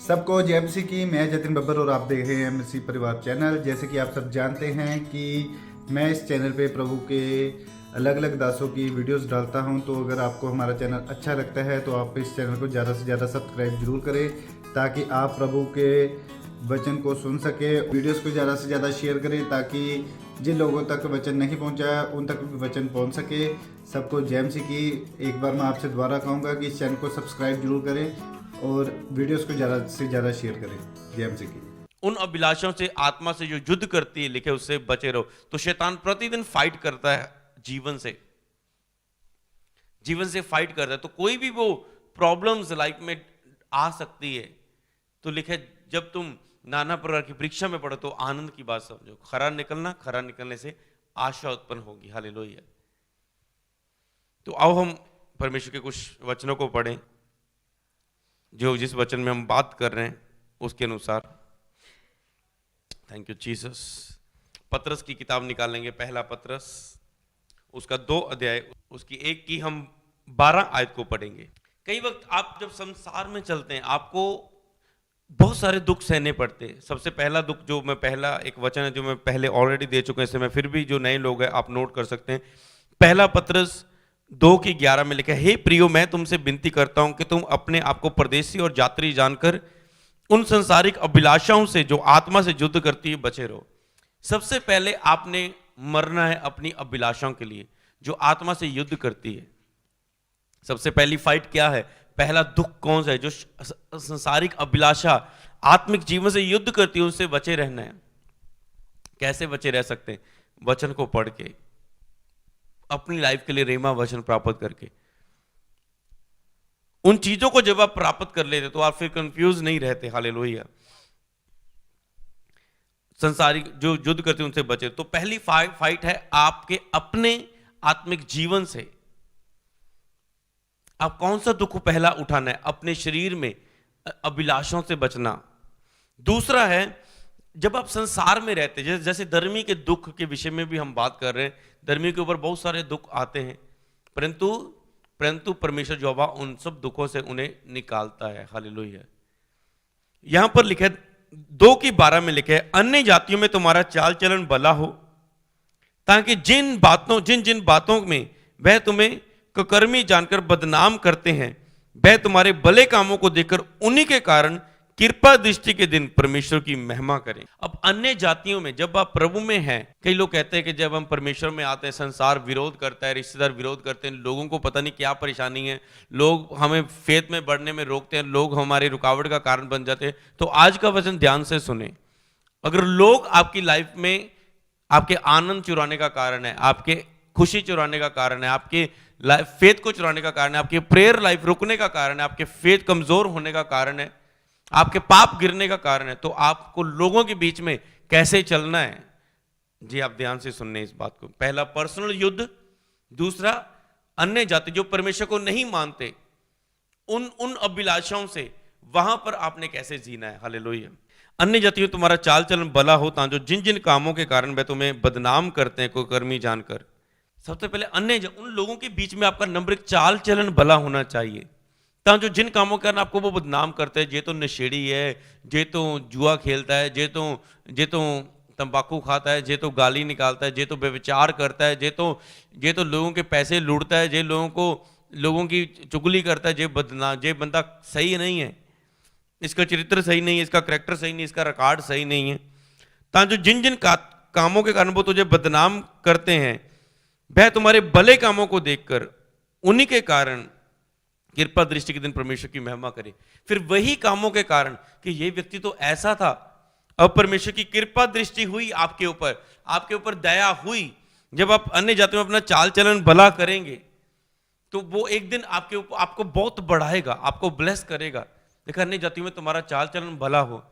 सबको जय मसीह की। मैं जतिन बब्बर और आप देख रहे हैं मसीह परिवार चैनल। जैसे कि आप सब जानते हैं कि मैं इस चैनल पे प्रभु के अलग अलग दासों की वीडियोस डालता हूं, तो अगर आपको हमारा चैनल अच्छा लगता है तो आप इस चैनल को ज़्यादा से ज़्यादा सब्सक्राइब जरूर करें, ताकि आप प्रभु के वचन को सुन सके। वीडियोस को ज़्यादा से ज़्यादा शेयर करें, ताकि जिन लोगों तक वचन नहीं पहुंचा उन तक भी वचन पहुंच सके। सबको जय मसीह की। एक बार मैं आपसे दोबारा कहूँगा कि इस चैनल को सब्सक्राइब जरूर करें और वीडियोस को ज़्यादा से ज़्यादा शेयर करें। जय मसीह की। उन अभिलाषों से, आत्मा से जो युद्ध करती है, लिखे उससे बचे रहो। तो शैतान प्रतिदिन फाइट करता है जीवन से फाइट करता है। तो कोई भी वो प्रॉब्लम्स लाइफ में आ सकती है। तो लिखे जब तुम नाना प्रकार की परीक्षा में पढ़ो तो आनंद की बात समझो। खरा निकलने से आशा उत्पन्न होगी। हालेलुया। तो आओ हम परमेश्वर के कुछ वचनों को पढ़ें, जो जिस वचन में हम बात कर रहे हैं उसके अनुसार। Thank you Jesus. पतरस की किताब निकालेंगे, पहला पतरस, उसका 2 अध्याय, उसकी 1 की हम 12 आयत को पढ़ेंगे। कई वक्त आप जब संसार में चलते हैं आपको बहुत सारे दुख सहने पड़ते हैं। सबसे पहला दुख, जो मैं पहला एक वचन है जो मैं पहले ऑलरेडी दे चुका हूं, इससे मैं फिर भी जो नए लोग हैं आप नोट कर सकते हैं। पहला पतरस 2 की 11 में लिखा है, हे प्रियो, मैं तुमसे विनती करता हूं कि तुम अपने आप को परदेशी और यात्री जानकर उन संसारिक अभिलाषाओं से जो आत्मा से युद्ध करती है बचे रहो। सबसे पहले आपने मरना है अपनी अभिलाषाओं के लिए जो आत्मा से युद्ध करती है। सबसे पहली फाइट क्या है? पहला दुख कौन सा है? जो संसारिक अभिलाषा आत्मिक जीवन से युद्ध करती है, उनसे बचे रहना है। कैसे बचे रह सकते हैं? वचन को पढ़ के, अपनी लाइफ के लिए रेमा वचन प्राप्त करके। उन चीजों को जब आप प्राप्त कर लेते तो आप फिर कंफ्यूज नहीं रहते। हालेलुया। संसारिक जो युद्ध करते हैं उनसे बचे। तो पहली फाइट है आपके अपने आत्मिक जीवन से। आप कौन सा दुख पहला उठाना है? अपने शरीर में अभिलाषाओं से बचना। दूसरा है जब आप संसार में रहते हैं, जैसे धर्मी के दुख के विषय में भी हम बात कर रहे हैं। धर्मी के ऊपर बहुत सारे दुख आते हैं, परंतु परमेश्वर यहोवा उन सब दुखों से उन्हें निकालता है। हालेलुया। यहां पर लिखे 2 की 12 में लिखे, अन्य जातियों में तुम्हारा चाल चलन भला हो, ताकि जिन बातों में वह तुम्हें कुकर्मी जानकर बदनाम करते हैं, वह तुम्हारे भले कामों को देखकर उन्हीं के कारण कृपा दृष्टि के दिन परमेश्वर की महिमा करें। अब अन्य जातियों में जब आप प्रभु में हैं, कई लोग कहते हैं कि जब हम परमेश्वर में आते हैं संसार विरोध करता है, रिश्तेदार विरोध करते हैं, लोगों को पता नहीं क्या परेशानी है, लोग हमें फेथ में बढ़ने में रोकते हैं, लोग हमारी रुकावट का कारण बन जाते हैं। तो आज का वचन ध्यान से सुने। अगर लोग आपकी लाइफ में आपके आनंद चुराने का कारण है, आपके खुशी चुराने का कारण है, आपके लाइफ फेथ को चुराने का कारण है, आपके प्रेयर लाइफ रुकने का कारण है, आपके फेथ कमजोर होने का कारण है, आपके पाप गिरने का कारण है, तो आपको लोगों के बीच में कैसे चलना है? जी आप ध्यान से सुनने इस बात को। पहला पर्सनल युद्ध, दूसरा अन्य जाति जो परमेश्वर को नहीं मानते उन अभिलाषाओं से, वहां पर आपने कैसे जीना है। हालेलुया। अन्य जातियों तुम्हारा चाल चलन भला हो, ताकि जिन जिन कामों के कारण वे तुम्हें बदनाम करते हैं कुकर्मी जानकर। सबसे पहले उन लोगों के बीच में आपका नंबर 1 चाल चलन भला होना चाहिए, ताकि जो जिन कामों के कारण आपको वो बदनाम करते हैं, जे तो नशेड़ी है, जे तो जुआ खेलता है, जे तो तंबाकू खाता है, जे तो गाली निकालता है, जे तो व्यभिचार करता है, जे तो लोगों के पैसे लूटता है, जे लोगों की चुगली करता है, जे बंदा सही नहीं है, इसका चरित्र सही नहीं है, इसका करैक्टर सही नहीं, इसका रिकॉर्ड सही नहीं है। ताकि जिन जिन कामों के कारण वो तुझे बदनाम करते हैं, वह तुम्हारे भले कामों को देखकर उन्हीं के कारण कृपा दृष्टि के दिन परमेश्वर की महिमा करे। फिर वही कामों के कारण कि ये व्यक्ति तो ऐसा था, अब परमेश्वर की कृपा दृष्टि हुई आपके ऊपर दया हुई। जब आप अन्य जातियों में अपना चाल चलन भला करेंगे तो वो एक दिन आपको बहुत बढ़ाएगा, आपको ब्लेस करेगा। देखा, अन्य जातियों में तुम्हारा चाल चलन भला हो।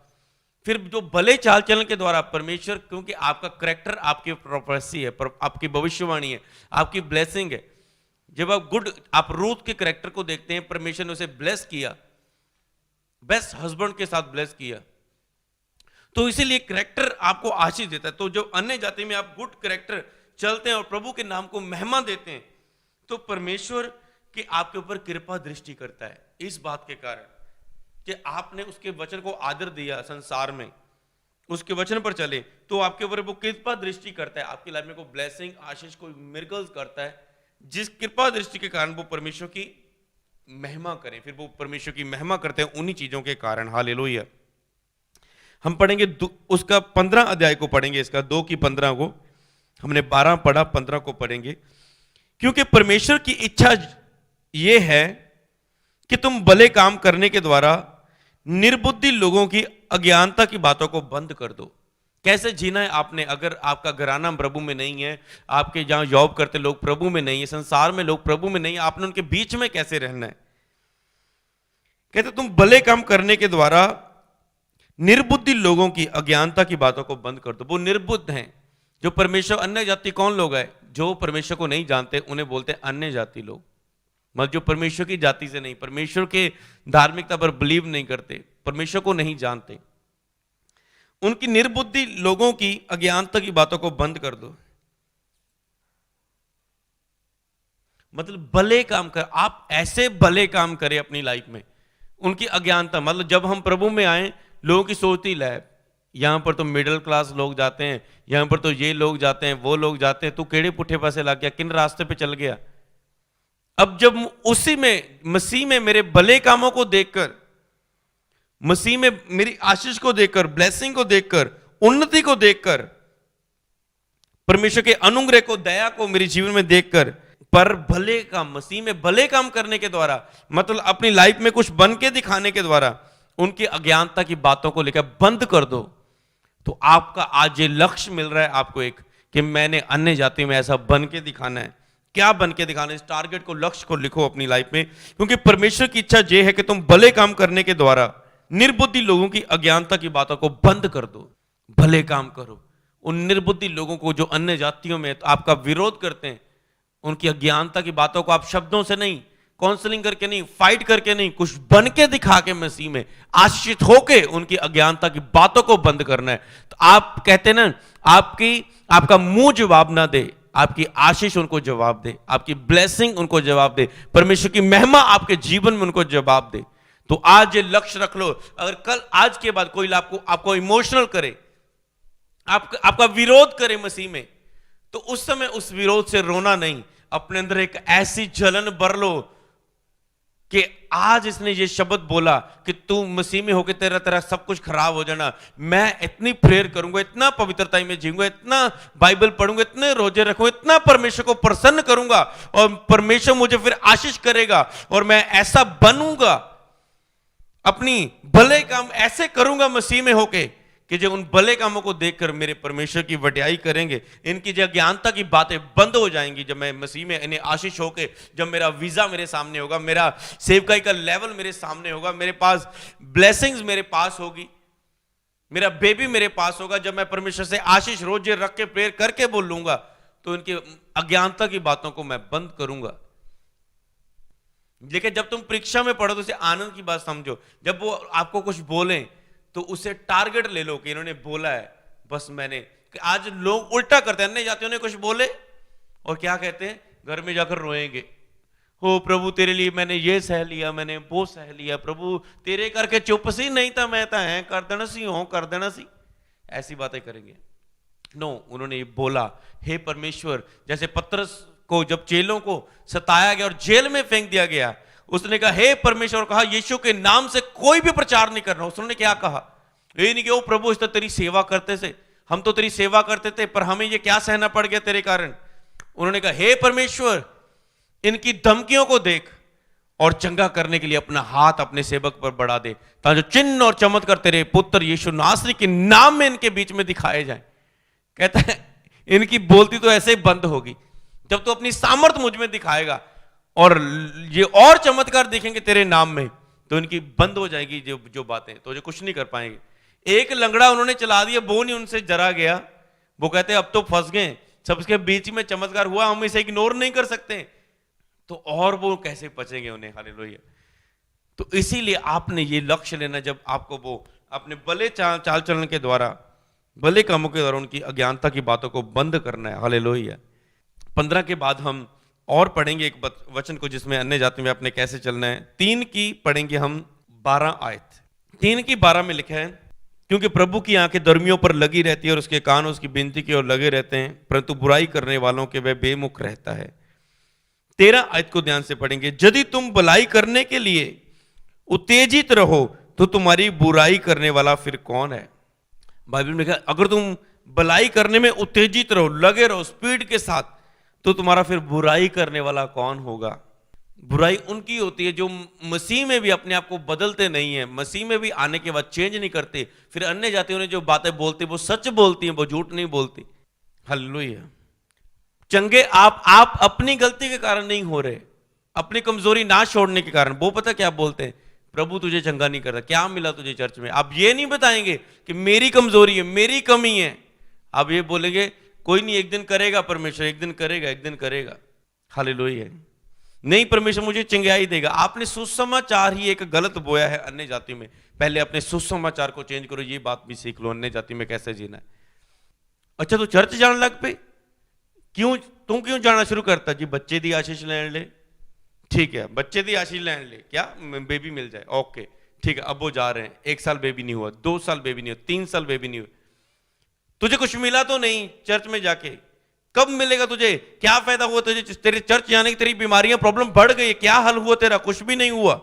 फिर जो भले चाल चलन के द्वारा परमेश्वर, क्योंकि आपका करैक्टर आपकी प्रोफेसी है, आपकी भविष्यवाणी है, आपकी ब्लेसिंग है। जब आप रूथ के करैक्टर को देखते हैं, परमेश्वर ने उसे ब्लेस किया, बेस्ट हस्बैंड के साथ ब्लेस किया, तो इसीलिए करैक्टर आपको आशीष देता है। तो जब अन्य जाति में आप गुड करैक्टर चलते हैं और प्रभु के नाम को महिमा देते हैं, तो परमेश्वर की आपके ऊपर कृपा दृष्टि करता है। इस बात के कारण कि आपने उसके वचन को आदर दिया संसार में, उसके वचन पर चले, तो आपके ऊपर वो कृपा दृष्टि करता है, आपकी लाइफ में कोई ब्लेसिंग, आशीष, कोई मिरेकल्स करता है, जिस कृपा दृष्टि के कारण वो परमेश्वर की महिमा करें। फिर वो परमेश्वर की महिमा करते हैं उन्हीं चीजों के कारण। हालेलुया। हम पढ़ेंगे उसका 15 अध्याय को पढ़ेंगे, इसका 2 की 15 को, हमने 12 पढ़ा, 15 को पढ़ेंगे। क्योंकि परमेश्वर की इच्छा यह है कि तुम भले काम करने के द्वारा निर्बुद्धि लोगों की अज्ञानता की बातों को बंद कर दो। कैसे जीना है आपने? अगर आपका घराना प्रभु में नहीं है, आपके जहां जॉब करते लोग प्रभु में नहीं है, संसार में लोग प्रभु में नहीं है, आपने उनके बीच में कैसे रहना है? कहते तुम भले काम करने के द्वारा निर्बुद्धि लोगों की अज्ञानता की बातों को बंद कर दो। वो निर्बुद्ध हैं, जो परमेश्वर, अन्य जाति कौन लोग हैं? जो परमेश्वर को नहीं जानते उन्हें बोलते हैं अन्य जाति लोग। मतलब जो परमेश्वर की जाति से नहीं, परमेश्वर के धार्मिकता पर बिलीव नहीं करते, परमेश्वर को नहीं जानते, उनकी निर्बुद्धि लोगों की अज्ञानता की बातों को बंद कर दो। मतलब भले काम कर, आप ऐसे भले काम करें अपनी लाइफ में। उनकी अज्ञानता मतलब जब हम प्रभु में आए, लोगों की सोचती लैब, यहां पर तो मिडिल क्लास लोग जाते हैं, यहां पर तो ये लोग जाते हैं, वो लोग जाते हैं, तू केड़े पुट्ठे पासे लग गया, किन रास्ते पे चल गया। अब जब उसी में, मसीह में मेरे भले कामों को देखकर, मसीह में मेरी आशीष को देखकर, ब्लेसिंग को देखकर, उन्नति को देखकर, परमेश्वर के अनुग्रह को, दया को मेरे जीवन में देखकर, पर भले काम, मसीह में भले काम करने के द्वारा, मतलब अपनी लाइफ में कुछ बन के दिखाने के द्वारा उनकी अज्ञानता की बातों को लेकर बंद कर दो। तो आपका आज ये लक्ष्य मिल रहा है आपको एक, कि मैंने अन्य जाति में ऐसा बन के दिखाना है। क्या बन के दिखाना है? इस टारगेट को, लक्ष्य को लिखो अपनी लाइफ में, क्योंकि परमेश्वर की इच्छा यह है कि तुम भले काम करने के द्वारा निर्बुद्धि लोगों की अज्ञानता की बातों को बंद कर दो। भले काम करो। उन निर्बुद्धि लोगों को जो अन्य जातियों में तो आपका विरोध करते हैं, उनकी अज्ञानता की बातों को आप शब्दों से नहीं, काउंसलिंग करके नहीं, फाइट करके नहीं, कुछ बन के दिखा के मसीह में आशीषित होके उनकी अज्ञानता की बातों को बंद करना है। तो आप कहते हैं ना, आपका मुंह जवाब ना दे, आपकी आशीष उनको जवाब दे, आपकी ब्लेसिंग उनको जवाब दे, परमेश्वर की महिमा आपके जीवन में उनको जवाब दे। तो आज ये लक्ष्य रख लो। अगर कल, आज के बाद कोई आपको इमोशनल करे, आपका विरोध करे मसीह में, तो उस समय उस विरोध से रोना नहीं, अपने अंदर एक ऐसी जलन भर लो कि आज इसने ये शब्द बोला कि तू मसीह में होकर तेरा सब कुछ खराब हो जाना, मैं इतनी प्रेयर करूंगा, इतना पवित्रता में जीऊंगा, इतना बाइबल पढ़ूंगा, इतने रोजे रखूंगा, इतना परमेश्वर को प्रसन्न करूंगा और परमेश्वर मुझे फिर आशीष करेगा और मैं ऐसा बनूंगा, अपनी भले काम ऐसे करूंगा मसीह में होके कि जो उन भले कामों को देखकर मेरे परमेश्वर की वड्याई करेंगे, इनकी जो ज्ञानता की बातें बंद हो जाएंगी। जब मैं मसीह में इन्हें आशीष होके, जब मेरा वीजा मेरे सामने होगा, मेरा सेवकाई का लेवल मेरे सामने होगा, मेरे पास ब्लेसिंग्स मेरे पास होगी, मेरा बेबी मेरे पास होगा, जब मैं परमेश्वर से आशीष रोज रख के प्रेयर करके बोलूंगा, तो इनकी अज्ञानता की बातों को मैं बंद करूंगा। लेकिन जब तुम परीक्षा में पढ़ो तो उसे आनंद की बात समझो। जब वो आपको कुछ बोले तो उसे टारगेट ले लो कि इन्होंने बोला है, बस मैंने। आज लोग उल्टा करते हैं, अन्य जातियों ने कुछ बोले और क्या कहते हैं, घर में जाकर रोएंगे, हो प्रभु तेरे लिए मैंने ये सह लिया, मैंने वो सह लिया, प्रभु तेरे करके चुप सी नहीं था, मैं तो है कर देना सी, हो कर देना सी, ऐसी बातें करेंगे। नो, उन्होंने बोला, हे परमेश्वर, जैसे पतरस को जब चेलों को सताया गया और जेल में फेंक दिया गया, उसने कहा हे परमेश्वर, कहा यीशु के नाम से कोई भी प्रचार नहीं करना। उसने क्या कहा? ये नहीं कि ओ प्रभु, इस तो तेरी सेवा करते थे, हम तो तेरी सेवा करते थे, पर हमें ये क्या सहना पड़ गया तेरे कारण। उन्होंने कहा हे परमेश्वर, इनकी धमकियों को देख और चंगा करने के लिए अपना हाथ अपने सेवक पर बढ़ा दे, ताकि जो चिन्ह और चमत्कार तेरे पुत्र यीशु नासरी के नाम में इनके बीच में दिखाए जाए। कहता है इनकी बोलती तो ऐसे ही बंद होगी जब तू अपनी सामर्थ मुझ में दिखाएगा, और ये और चमत्कार देखेंगे तेरे नाम में, तो इनकी बंद हो जाएगी जो बातें, तो जो कुछ नहीं कर पाएंगे। एक लंगड़ा उन्होंने चला दिया, वो नहीं उनसे जरा गया, वो कहते अब तो फंस गए, सबके बीच में चमत्कार हुआ, हम इसे इग्नोर नहीं कर सकते, तो और वो कैसे बचेंगे उन्हें। हालेलुया। तो इसीलिए आपने ये लक्ष्य लेना, जब आपको वो अपने भले चाल चलन के द्वारा, भले कामों के द्वारा उनकी अज्ञानता की बातों को बंद करना है। हालेलुया। 15 के बाद हम और पढ़ेंगे एक वचन को जिसमें अन्य जाति में आपने कैसे चलना है। 3 की पढ़ेंगे हम 12 आयत 3 की 12 में लिखा है, क्योंकि प्रभु की आंखें धर्मियों पर लगी रहती है और उसके कान उसकी विनती की ओर लगे रहते हैं, परंतु बुराई करने वालों के वह बेमुख रहता है। 13 आयत को ध्यान से पढ़ेंगे। यदि तुम भलाई करने के लिए उत्तेजित रहो तो तुम्हारी बुराई करने वाला फिर कौन है? बाइबल में लिखा, अगर तुम भलाई करने में उत्तेजित रहो, लगे रहो स्पीड के साथ, तो तुम्हारा फिर बुराई करने वाला कौन होगा? बुराई उनकी होती है जो मसीह में भी अपने आप को बदलते नहीं है, मसीह में भी आने के बाद चेंज नहीं करते। फिर अन्य जातियों ने जो बातें बोलती वो सच बोलती हैं, वो झूठ नहीं बोलती। हालेलुया। चंगे आप अपनी गलती के कारण नहीं हो रहे, अपनी कमजोरी ना छोड़ने के कारण। वो पता क्या बोलते हैं? प्रभु तुझे चंगा नहीं करता। क्या मिला तुझे चर्च में? आप ये नहीं बताएंगे कि मेरी कमजोरी है, मेरी कमी है। आप ये बोलेंगे कोई नहीं, एक दिन करेगा परमेश्वर, एक दिन करेगा, एक दिन करेगा। हालेलुया। नहीं, परमेश्वर मुझे चंगाई देगा। आपने सुसमाचार ही एक गलत बोया है अन्य जाति में। पहले अपने सुसमाचार को चेंज करो, ये बात भी सीख लो अन्य जाति में कैसे जीना है। अच्छा, तो चर्च जाने लग पे, क्यों तू क्यों जाना शुरू करता? जी बच्चे दी आशीष लेने ले। ठीक है, बच्चे दी आशीष लेने ले, क्या बेबी मिल जाए? ओके ठीक है, अब वो जा रहे हैं। 1 साल बेबी नहीं हुआ, 2 साल बेबी नहीं हुआ, 3 साल बेबी नहीं हुआ। तुझे कुछ मिला तो नहीं चर्च में जाके? कब मिलेगा तुझे? क्या फायदा हुआ तुझे? तेरे चर्च जाने की तेरी बीमारियां प्रॉब्लम बढ़ गई, क्या हल हुआ तेरा? कुछ भी नहीं हुआ।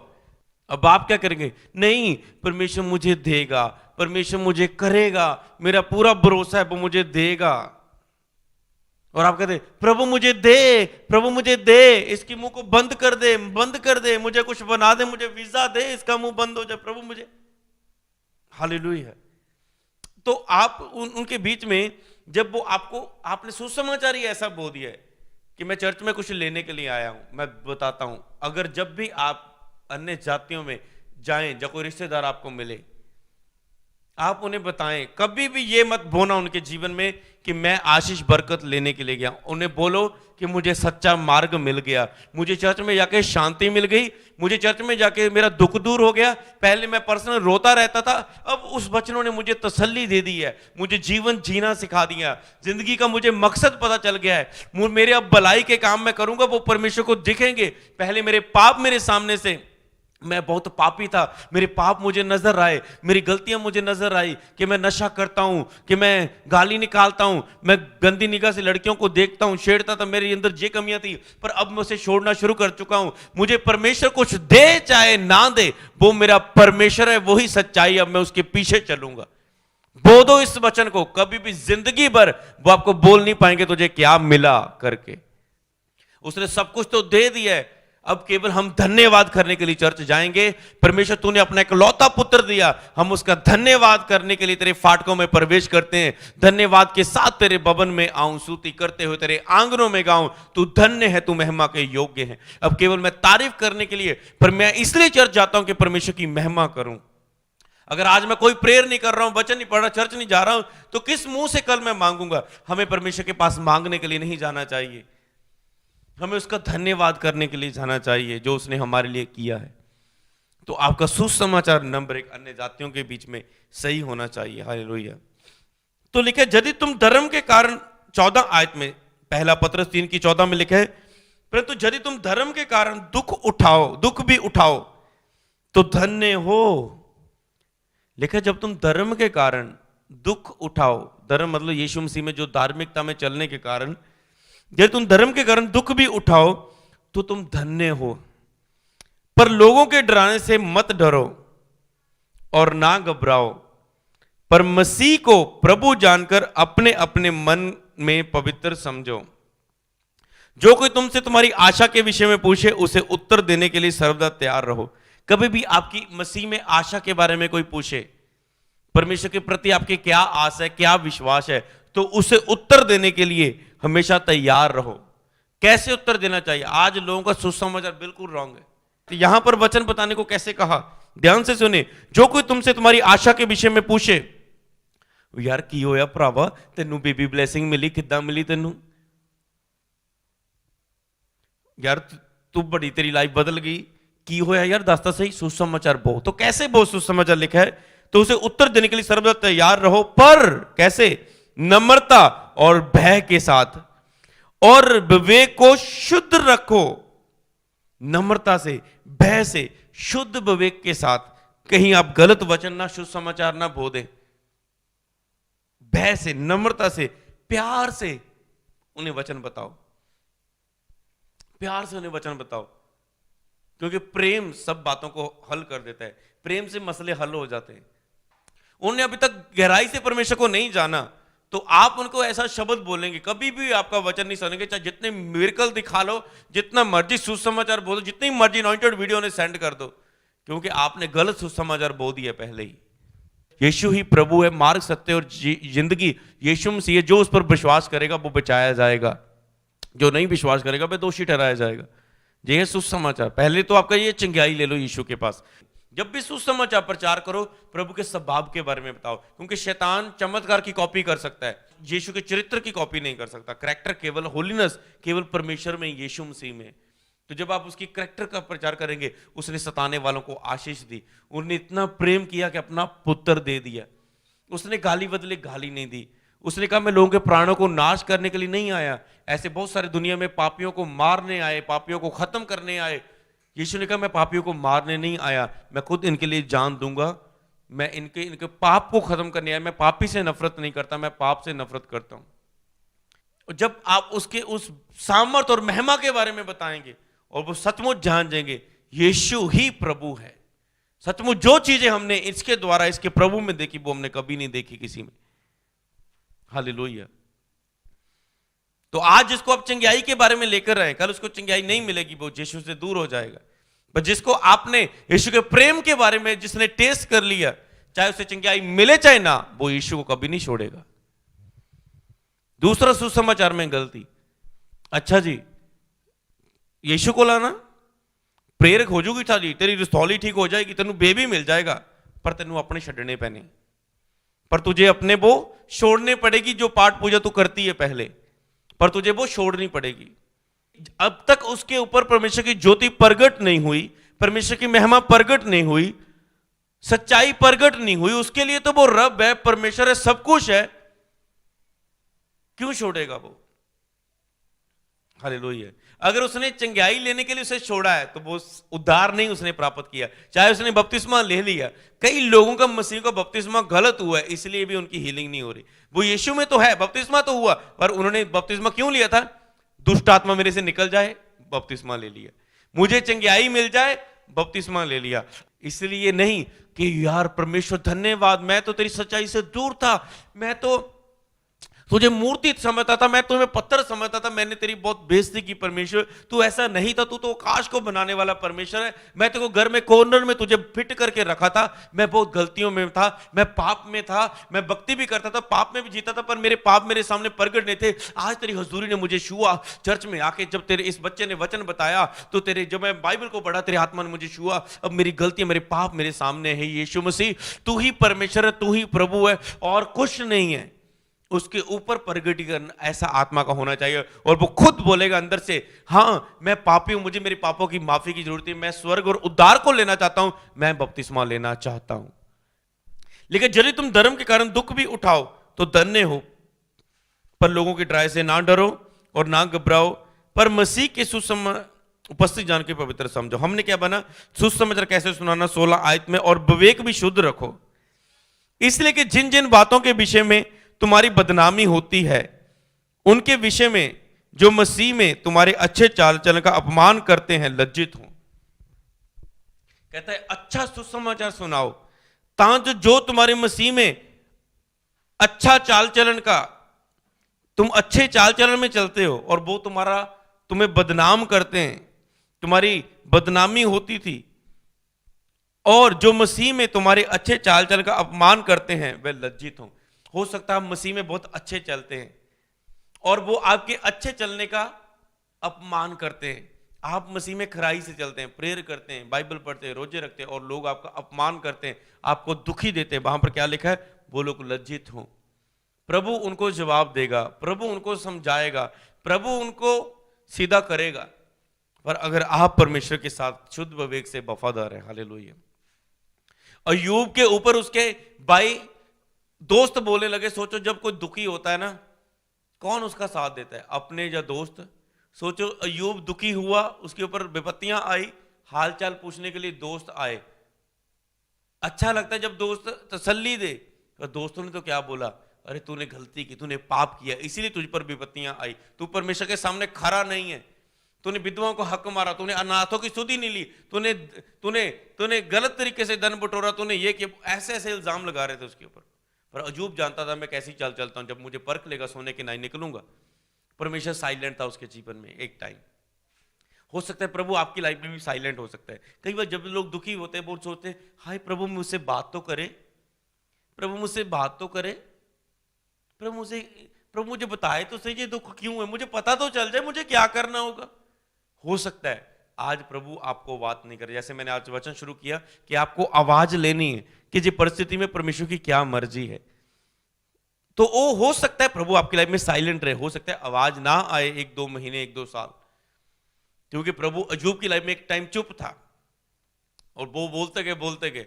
अब आप क्या करेंगे? नहीं, परमेश्वर मुझे देगा, परमेश्वर मुझे करेगा, मेरा पूरा भरोसा है वो मुझे देगा। और आप कहते प्रभु मुझे दे, प्रभु मुझे दे, इसकी मुंह को बंद कर दे, बंद कर दे, मुझे कुछ बना दे, मुझे वीजा दे, इसका मुंह बंद हो जाए, प्रभु मुझे। हालेलुया। तो आप उनके बीच में जब वो आपने सुसमाचार ही ऐसा बोल दिया है कि मैं चर्च में कुछ लेने के लिए आया हूं। मैं बताता हूं, अगर जब भी आप अन्य जातियों में जाएं, जब कोई रिश्तेदार आपको मिले, आप उन्हें बताएं, कभी भी ये मत बोना उनके जीवन में कि मैं आशीष बरकत लेने के लिए गया। उन्हें बोलो कि मुझे सच्चा मार्ग मिल गया, मुझे चर्च में जाके शांति मिल गई, मुझे चर्च में जाके मेरा दुख दूर हो गया। पहले मैं पर्सनल रोता रहता था, अब उस वचनों ने मुझे तसल्ली दे दी है, मुझे जीवन जीना सिखा दिया, जिंदगी का मुझे मकसद पता चल गया है। मेरे अब भलाई के काम मैं करूंगा, वो परमेश्वर को दिखेंगे। पहले मेरे पाप मेरे सामने से, मैं बहुत पापी था, मेरे पाप मुझे नजर आए, मेरी गलतियां मुझे नजर आई कि मैं नशा करता हूं, कि मैं गाली निकालता हूं, मैं गंदी निगाह से लड़कियों को देखता हूं, छेड़ता था, मेरे अंदर ये कमियां थी। पर अब मैं उसे छोड़ना शुरू कर चुका हूं। मुझे परमेश्वर कुछ दे चाहे ना दे, वो मेरा परमेश्वर है, वही सच्चाई। अब मैं उसके पीछे चलूंगा। बोलो इस वचन को, कभी भी जिंदगी भर वो आपको बोल नहीं पाएंगे तुझे क्या मिला करके। उसने सब कुछ तो दे दिया है, अब केवल हम धन्यवाद करने के लिए चर्च जाएंगे। परमेश्वर तूने अपना इकलौता पुत्र दिया, हम उसका धन्यवाद करने के लिए तेरे फाटकों में प्रवेश करते हैं। धन्यवाद के साथ तेरे भवन में आऊं, स्तुति करते हुए तेरे आंगनों में गाऊं, तू धन्य है, तू महिमा के योग्य है। अब केवल मैं तारीफ करने के लिए, पर मैं इसलिए चर्च जाता हूं कि परमेश्वर की महिमा करूं। अगर आज मैं कोई प्रेयर नहीं कर रहा हूं, वचन नहीं पढ़ रहा, चर्च नहीं जा रहा हूं, तो किस मुंह से कल मैं मांगूंगा? हमें परमेश्वर के पास मांगने के लिए नहीं जाना चाहिए, हमें उसका धन्यवाद करने के लिए जाना चाहिए जो उसने हमारे लिए किया है। तो आपका सुसमाचार नंबर 1 अन्य जातियों के बीच में सही होना चाहिए। हालेलुया। तो लिखा है, यदि तुम धर्म के कारण, 14 आयत में, पहला पत्रस 3 की 14 में लिखा है, परंतु यदि तुम धर्म के कारण दुख भी उठाओ तो धन्य हो। लिखा है, जब तुम धर्म के कारण दुख उठाओ, धर्म मतलब यीशु मसीह में जो धार्मिकता में चलने के कारण, यदि तुम धर्म के कारण दुख भी उठाओ तो तुम धन्य हो। पर लोगों के डराने से मत डरो और ना घबराओ, पर मसीह को प्रभु जानकर अपने अपने मन में पवित्र समझो। जो कोई तुमसे तुम्हारी आशा के विषय में पूछे, उसे उत्तर देने के लिए सर्वदा तैयार रहो। कभी भी आपकी मसीह में आशा के बारे में कोई पूछे, परमेश्वर के प्रति आपकी क्या आस है, क्या विश्वास है, तो उसे उत्तर देने के लिए हमेशा तैयार रहो। कैसे उत्तर देना चाहिए? आज लोगों का सुसमाचार बिल्कुल रॉन्ग है। तो यहां पर वचन बताने को कैसे कहा, ध्यान से सुने। जो कोई तुमसे तुम्हारी आशा के विषय में पूछे, यार की होया भरावा, तेनू बेबी ब्लेसिंग मिली, किद्दां मिली तेनू? यार तू बड़ी, तेरी लाइफ बदल गई, की होया यार, दसता सही। सुसमाचार बहुत, तो कैसे बहुत सुसमाचार लिखा है? तो उसे उत्तर देने के लिए सर्वदा तैयार रहो, पर कैसे? नम्रता और भय के साथ, और विवेक को शुद्ध रखो। नम्रता से, भय से, शुद्ध विवेक के साथ कहीं आप गलत वचन ना, शुभ समाचार ना बो दें। भय से, नम्रता से, प्यार से उन्हें वचन बताओ, प्यार से उन्हें वचन बताओ, क्योंकि प्रेम सब बातों को हल कर देता है। प्रेम से मसले हल हो जाते हैं। उन्होंने अभी तक गहराई से परमेश्वर को नहीं जाना, तो आप उनको ऐसा शब्द बोलेंगे, कभी भी आपका वचन नहीं सुनेंगे। चाहे जितने मिरेकल दिखा लो, जितना मर्जी सुसमाचार बोलो, जितनी मर्जी अनॉइंटेड वीडियो ने सेंड कर दो, क्योंकि आपने गलत सुसमाचार बोल दिया पहले ही। यीशु ही प्रभु है, मार्ग, सत्य और जिंदगी यीशु मसीह है। जो उस पर विश्वास करेगा वो बचाया जाएगा, जो नहीं विश्वास करेगा वह दोषी ठहराया जाएगा। ये है सुसमाचार। पहले तो आपका ये चंगाई ले लो यीशु के पास। जब भी सुसमाचार प्रचार करो, प्रभु के स्वभाव के बारे में बताओ, क्योंकि शैतान चमत्कार की कॉपी कर सकता है, यीशु के चरित्र की कॉपी नहीं कर सकता। करैक्टर केवल, होलीनेस केवल परमेश्वर में, यीशु मसीह में। तो जब आप उसकी करैक्टर का प्रचार करेंगे, उसने सताने वालों को आशीष दी, उन्हें इतना प्रेम किया कि अपना पुत्र दे दिया। उसने गाली बदले गाली नहीं दी। उसने कहा मैं लोगों के प्राणों को नाश करने के लिए नहीं आया। ऐसे बहुत सारे दुनिया में पापियों को मारने आए, पापियों को खत्म करने आए। यीशु ने कहा मैं पापियों को मारने नहीं आया, मैं खुद इनके लिए जान दूंगा, मैं इनके पाप को खत्म करने आया। मैं पापी से नफरत नहीं करता, मैं पाप से नफरत करता हूं। और जब आप उसके उस सामर्थ और महिमा के बारे में बताएंगे और वो सचमुच जान जाएंगे यीशु ही प्रभु है। सचमुच जो चीजें हमने इसके द्वारा, इसके प्रभु में देखी, वो हमने कभी नहीं देखी किसी में। हालेलुया। तो आज जिसको आप चंगाई के बारे में लेकर आए, कल उसको चंगाई नहीं मिलेगी, वो यीशु से दूर हो जाएगा। पर जिसको आपने यीशु के प्रेम के बारे में, जिसने टेस्ट कर लिया, चाहे उसे चंगाई मिले चाहे ना, वो यीशु को कभी नहीं छोड़ेगा। दूसरा सुसमाचार में गलती, अच्छा जी यीशु को लाना, प्रेरक हो जाएगी थाली, तेरी रसौली ठीक हो जाएगी, तेनू बेबी मिल जाएगा, पर तेनू अपने छड़ने पैने, पर तुझे अपने वो छोड़ने पड़ेगी जो पाठ पूजा तू करती है पहले, पर तुझे वो छोड़नी पड़ेगी। अब तक उसके ऊपर परमेश्वर की ज्योति प्रगट नहीं हुई, परमेश्वर की महिमा प्रगट नहीं हुई, सच्चाई प्रगट नहीं हुई, उसके लिए तो वो रब है, परमेश्वर है, सब कुछ है, क्यों छोड़ेगा वो? हालेलुया। अगर उसने चंगाई लेने के लिए उसे छोड़ा है तो वो उद्धार नहीं उसने प्राप्त किया। चाहे उसने बपतिस्मा ले लिया, कई लोगों का मसीह का बपतिस्मा गलत हुआ है, इसलिए भी उनकी हीलिंग नहीं हो रही। वो यीशु में तो है, बपतिस्मा तो हुआ, पर उन्होंने बपतिस्मा क्यों लिया था? दुष्ट आत्मा मेरे से निकल जाए, बपतिस्मा ले लिया। मुझे चंगाई मिल जाए, बपतिस्मा ले लिया। इसलिए नहीं कि यार परमेश्वर धन्यवाद, मैं तो तेरी सच्चाई से दूर था, मैं तो तुझे मूर्ति समझता था, मैं तुम्हें पत्थर समझता था, मैंने तेरी बहुत बेइज्जती की परमेश्वर, तू ऐसा नहीं था, तू तो आकाश को बनाने वाला परमेश्वर है। मैं तेरे को घर में कॉर्नर में तुझे फिट करके रखा था, मैं बहुत गलतियों में था, मैं पाप में था, मैं भक्ति भी करता था, पाप में भी जीता था, पर मेरे पाप मेरे सामने प्रगट नहीं थे। आज तेरी हुजूरी ने मुझे छुआ, चर्च में आके जब तेरे इस बच्चे ने वचन बताया, तो तेरे जब मैं बाइबल को पढ़ा, तेरे आत्मा ने मुझे छुआ। अब मेरी गलती, मेरे पाप मेरे सामने है। यीशु मसीह तू ही परमेश्वर है, तू ही प्रभु है और कुछ नहीं है। उसके ऊपर प्रगटीकरण ऐसा आत्मा का होना चाहिए, और वो खुद बोलेगा अंदर से, हाँ मैं पापी हूं, मुझे मेरे पापों की माफी की जरूरत है, मैं स्वर्ग और उद्धार को लेना चाहता हूं, मैं बपतिस्मा लेना चाहता हूं। लेकिन यदि तुम धर्म के कारण दुख भी उठाओ तो धन्य हो, पर लोगों की डराई से ना डरो और ना घबराओ, पर मसीह के उपस्थित जान के पवित्र समझो। हमने क्या बना? सुसमाचार कैसे सुनाना, 16 आयत में, और विवेक भी शुद्ध रखो, इसलिए कि जिन जिन बातों के विषय में तुम्हारी बदनामी होती है, उनके विषय में जो मसीह में तुम्हारे अच्छे चाल चलन का अपमान करते हैं, लज्जित हो। कहता है अच्छा सुसमाचार सुनाओ, ताकि जो तुम्हारे मसीह में अच्छा चाल चलन का, तुम अच्छे चाल चलन में चलते हो और वो तुम्हें बदनाम करते हैं, तुम्हारी बदनामी होती थी, और जो मसीह में तुम्हारे अच्छे चाल चलन का अपमान करते हैं वे लज्जित हो सकता है आप मसीह में बहुत अच्छे चलते हैं और वो आपके अच्छे चलने का अपमान करते हैं। आप मसीह में खराई से चलते हैं, प्रेयर करते हैं, बाइबल पढ़ते हैं, रोजे रखते हैं, और लोग आपका अपमान करते हैं, आपको दुखी देते हैं। वहां पर क्या लिखा है? वो लोग लज्जित हों। प्रभु उनको जवाब देगा, प्रभु उनको समझाएगा, प्रभु उनको सीधा करेगा। पर अगर आप परमेश्वर के साथ शुद्ध विवेक से वफादार है, हालेलुया। अय्यूब के ऊपर उसके भाई दोस्त बोलने लगे। सोचो जब कोई दुखी होता है ना, कौन उसका साथ देता है, अपने या दोस्त? सोचो अय्यूब दुखी हुआ, उसके ऊपर विपत्तियां आई, हालचाल पूछने के लिए दोस्त आए, अच्छा लगता है जब दोस्त तसल्ली दे। और दोस्तों ने तो क्या बोला, अरे तूने गलती की, तूने पाप किया, इसीलिए तुझ पर विपत्तियां आई, तू परमेश्वर के सामने खरा नहीं है, तूने विधवाओं को हक मारा, तूने अनाथों की सुधि नहीं ली, तूने तूने तूने गलत तरीके से धन बटोरा, तूने ये किया, ऐसे ऐसे इल्जाम लगा रहे थे उसके ऊपर। पर अयूब जानता था मैं कैसी चाल चलता हूं, जब मुझे परख लेगा सोने के नहीं निकलूंगा। परमेश्वर साइलेंट था उसके जीवन में एक टाइम। हो सकता है प्रभु आपकी लाइफ में भी साइलेंट हो सकता है। कई बार जब लोग दुखी होते हैं वो सोचते हैं, हाय प्रभु मुझसे बात तो करे, प्रभु मुझसे बात तो करे, प्रभु मुझे बताए तो सही ये दुख क्यों है, मुझे पता तो चल जाए मुझे क्या करना होगा। हो सकता है आज प्रभु आपको बात नहीं करे, जैसे मैंने आज वचन शुरू किया कि आपको आवाज लेनी है कि जी परिस्थिति में परमेश्वर की क्या मर्जी है। तो वो हो सकता है प्रभु आपकी लाइफ में साइलेंट रहे, हो सकता है आवाज ना आए 1-2 महीने 1-2 साल, क्योंकि प्रभु अयूब की लाइफ में एक टाइम चुप था और वो बोलते गए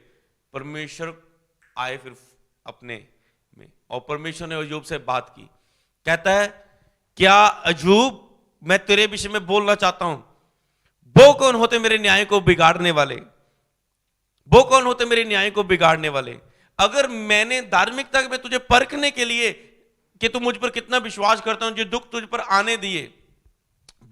परमेश्वर आए फिर अपने में, और परमेश्वर ने अयूब से बात की। कहता है क्या अयूब मैं तेरे विषय में बोलना चाहता हूं, वो कौन होते मेरे न्याय को बिगाड़ने वाले, वो कौन होते मेरे न्याय को बिगाड़ने वाले। अगर मैंने धार्मिकता में तुझे परखने के लिए कि तू मुझ पर कितना विश्वास करता हूं, जो दुख तुझ पर आने दिए,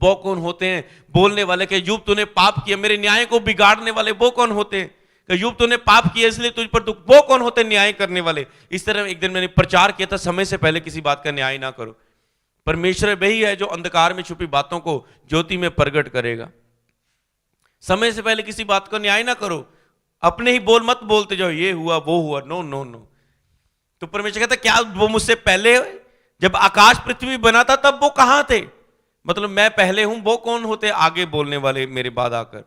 वो कौन होते हैं बोलने वाले कि अयूब तूने पाप किया, मेरे न्याय को बिगाड़ने वाले वो कौन होते हैं, कि अयूब तूने पाप किया इसलिए तुझ पर दुख, वो कौन होते हैं न्याय करने वाले। इस तरह एक दिन मैंने प्रचार किया था, समय से पहले किसी बात का न्याय ना करो, परमेश्वर वही है जो अंधकार में छुपी बातों को ज्योति में प्रगट करेगा। समय से पहले किसी बात को न्याय ना करो, अपने ही बोल मत बोलते जाओ ये हुआ वो हुआ, नो नो नो। तो परमेश्वर कहता क्या वो मुझसे पहले, जब आकाश पृथ्वी बना था तब वो कहां थे, मतलब मैं पहले हूं, वो कौन होते आगे बोलने वाले मेरे बाद आकर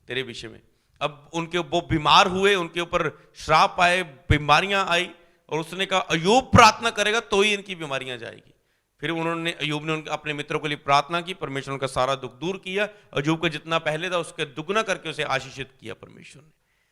तेरे विषय में। अब उनके वो बीमार हुए, उनके ऊपर श्राप आए, बीमारियां आई, और उसने कहा अयूब प्रार्थना करेगा तो ही इनकी बीमारियां जाएगी। फिर अयूब ने अपने मित्रों के लिए प्रार्थना की, परमेश्वर उनका सारा दुख दूर किया, अयूब का जितना पहले था उसके दुगना करके उसे आशीषित किया परमेश्वर ने।